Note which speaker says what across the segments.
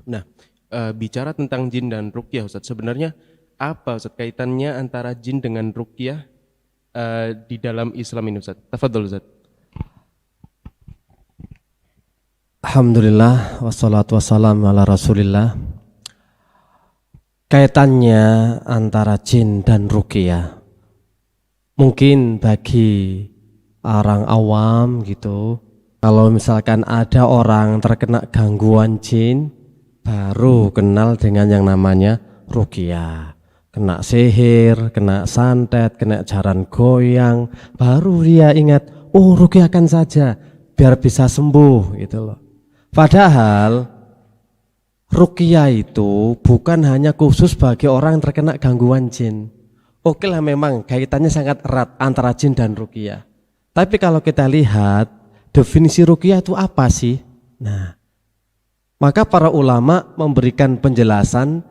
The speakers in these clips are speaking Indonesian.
Speaker 1: Nah, bicara tentang jin dan ruqyah Ustaz, sebenarnya apa Ustaz kaitannya antara jin dengan ruqyah di dalam Islam ini Ustaz? Tafadhol Ustaz.
Speaker 2: Alhamdulillah wassalatu wassalamu ala Rasulillah. Kaitannya antara jin dan ruqyah, mungkin bagi orang awam gitu, kalau misalkan ada orang terkena gangguan jin, baru kenal dengan yang namanya ruqyah. Kena sihir, kena santet, kena jaran goyang, baru dia ingat, oh ruqyahkan saja biar bisa sembuh gitu loh. Padahal ruqyah itu bukan hanya khusus bagi orang yang terkena gangguan jin. Oke lah, memang kaitannya sangat erat antara jin dan ruqyah. Tapi kalau kita lihat definisi ruqyah itu apa sih? Nah, maka para ulama memberikan penjelasan,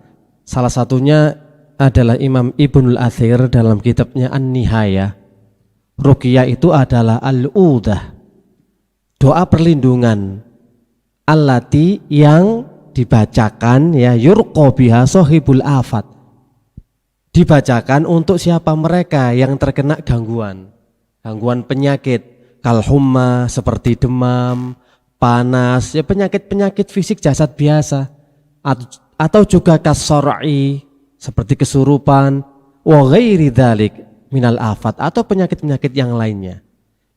Speaker 2: salah satunya adalah Imam Ibnul Athir dalam kitabnya An-Nihayah. Ruqyah itu adalah al-udah, doa perlindungan, allati yang dibacakan ya yurqa biha sahibul afat, dibacakan untuk siapa? Mereka yang terkena gangguan penyakit, kalhumma seperti demam, panas, ya penyakit fisik jasad biasa, atau juga kasar'i seperti kesurupan, wa ghairi dzalik minal afat, atau penyakit-penyakit yang lainnya.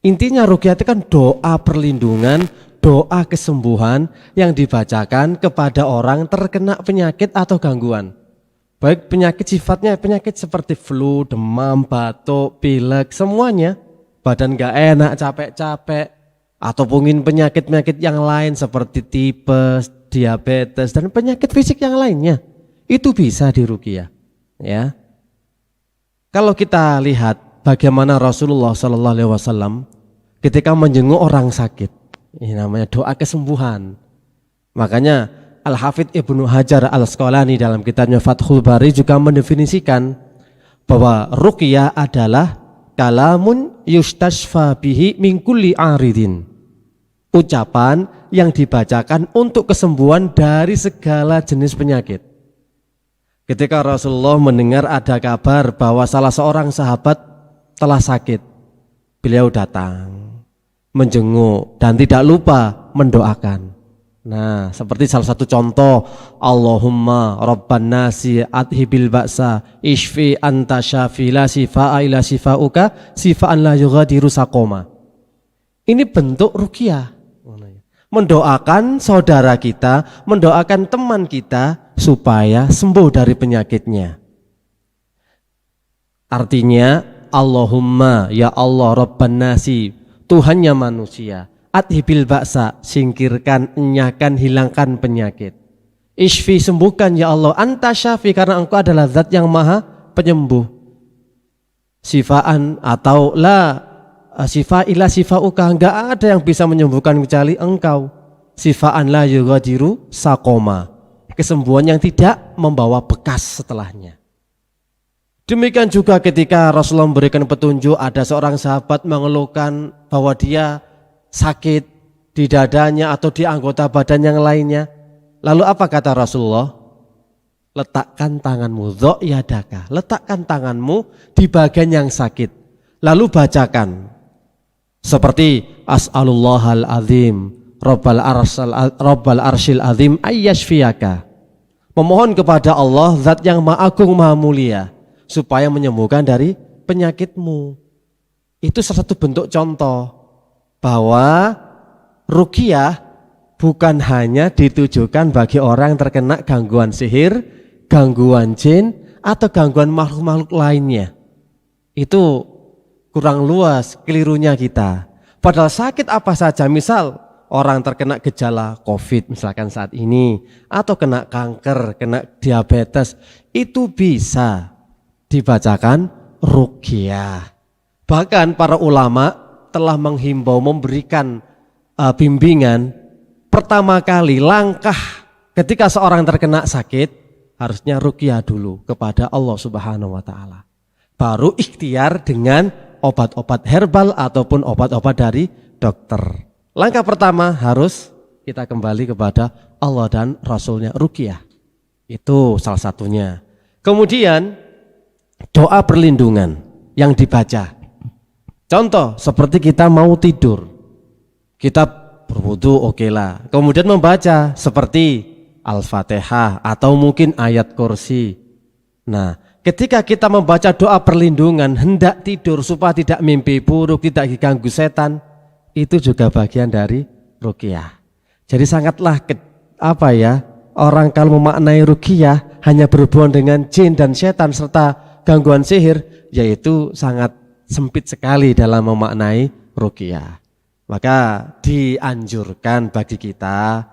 Speaker 2: Intinya ruqyah itu kan doa perlindungan, doa kesembuhan yang dibacakan kepada orang terkena penyakit atau gangguan. Baik penyakit sifatnya penyakit seperti flu, demam, batuk, pilek, semuanya. Badan gak enak, capek-capek, atau mungkin penyakit-penyakit yang lain seperti tipes, diabetes, dan penyakit fisik yang lainnya. Itu bisa diruqyah. Ya. Kalau kita lihat bagaimana Rasulullah SAW ketika menjenguk orang sakit, ini namanya doa kesembuhan. Makanya Al-Hafidh Ibnu Hajar Al-Asqalani dalam kitabnya Fathul Bari juga mendefinisikan bahwa ruqyah adalah kalamun yustashfa bihi min kulli aridin, ucapan yang dibacakan untuk kesembuhan dari segala jenis penyakit. Ketika Rasulullah mendengar ada kabar bahwa salah seorang sahabat telah sakit, beliau datang menjenguk dan tidak lupa mendoakan. Nah, seperti salah satu contoh, Allahumma rabban nasi adhibil ba'sa ishfi anta syafi la sifa'a ila sifa'uka sifa'an la yughadiru saqoma. Ini bentuk ruqyah, mendoakan saudara kita, mendoakan teman kita supaya sembuh dari penyakitnya. Artinya Allahumma, ya Allah rabban nasi, Tuhannya manusia, adhibil ba'sa, singkirkan, enyakan, hilangkan penyakit. Ishfi, sembuhkan ya Allah, anta syafi, karena engkau adalah zat yang maha penyembuh. Sifaan atau la sifa ila sifauka, enggak ada yang bisa menyembuhkan kecuali engkau. Sifaan la yughadiru saqoma, kesembuhan yang tidak membawa bekas setelahnya. Demikian juga ketika Rasulullah memberikan petunjuk, ada seorang sahabat mengeluhkan bahwa dia sakit di dadanya atau di anggota badan yang lainnya. Lalu apa kata Rasulullah? Letakkan tanganmu, dho'yadaka, letakkan tanganmu di bagian yang sakit. Lalu bacakan seperti as'alullahal azim rabbal arsyil azim ayyashfiyaka, memohon kepada Allah zat yang maha agung maha mulia supaya menyembuhkan dari penyakitmu. Itu salah satu bentuk contoh bahwa ruqyah bukan hanya ditujukan bagi orang yang terkena gangguan sihir, gangguan jin, atau gangguan makhluk-makhluk lainnya. Itu kurang luas, kelirunya kita. Padahal sakit apa saja, misal orang terkena gejala COVID misalkan saat ini, atau kena kanker, kena diabetes, itu bisa dibacakan ruqyah. Bahkan para ulama telah menghimbau, memberikan bimbingan, pertama kali langkah ketika seorang terkena sakit harusnya ruqyah dulu kepada Allah Subhanahu wa taala. Baru ikhtiar dengan obat-obat herbal ataupun obat-obat dari dokter. Langkah pertama harus kita kembali kepada Allah dan Rasulnya, ruqyah. Itu salah satunya. Kemudian doa perlindungan yang dibaca. Contoh seperti kita mau tidur, kita berwudu oke lah. Kemudian membaca seperti Al-Fatihah atau mungkin ayat kursi. Nah, ketika kita membaca doa perlindungan hendak tidur supaya tidak mimpi buruk, tidak diganggu setan, itu juga bagian dari ruqyah. Jadi sangatlah orang kalau memaknai ruqyah hanya berhubungan dengan jin dan setan serta gangguan sihir, yaitu sangat sempit sekali dalam memaknai ruqyah. Maka dianjurkan bagi kita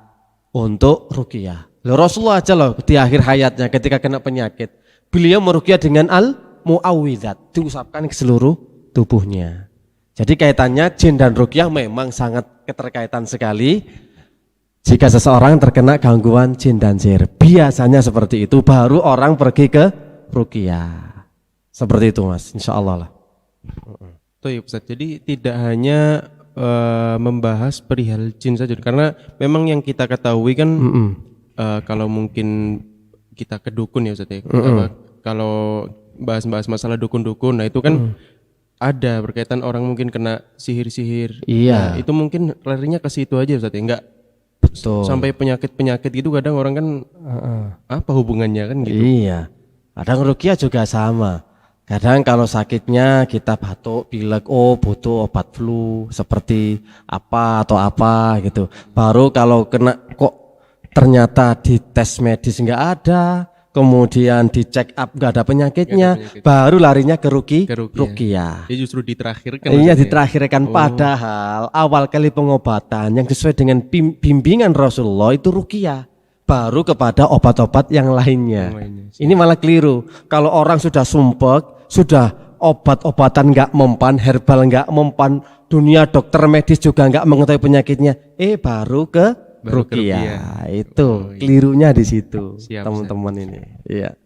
Speaker 2: untuk ruqyah. Rasulullah aja loh di akhir hayatnya ketika kena penyakit, beliau meruqyah dengan al-mu'awwidzat, diusapkan ke seluruh tubuhnya. Jadi kaitannya jin dan ruqyah memang sangat keterkaitan sekali. Jika seseorang terkena gangguan jin dan sihir, biasanya seperti itu, baru orang pergi ke ruqyah. Seperti itu Mas, insya Allah lah.
Speaker 1: Tuh ya Ustaz, jadi tidak hanya membahas perihal jin saja, karena memang yang kita ketahui kan kalau mungkin kita ke dukun ya Ustaz ya, kalau bahas-bahas masalah dukun-dukun, nah itu kan ada berkaitan orang mungkin kena sihir-sihir.
Speaker 2: Iya.
Speaker 1: Nah, itu mungkin larinya ke situ aja Ustaz ya, enggak
Speaker 2: Betul.
Speaker 1: sampai penyakit-penyakit gitu, kadang orang kan apa hubungannya kan gitu.
Speaker 2: Iya. Kadang ruqyah juga sama. Kadang kalau sakitnya kita batuk, pilek, butuh obat flu seperti apa atau apa gitu. Baru kalau kena kok ternyata di tes medis nggak ada, kemudian di check up nggak ada penyakitnya, baru larinya ke ruqyah.
Speaker 1: Jadi justru diterakhirkan.
Speaker 2: Iya, diterakhirkan. Padahal awal kali pengobatan yang sesuai dengan bimbingan Rasulullah itu ruqyah, baru kepada obat-obat yang lainnya. Ini malah keliru. Kalau orang sudah sumpek, sudah obat-obatan nggak mempan, herbal nggak mempan, dunia dokter medis juga nggak mengetahui penyakitnya, baru ke ruqyah. Itu kelirunya di situ, teman-teman ini. Iya.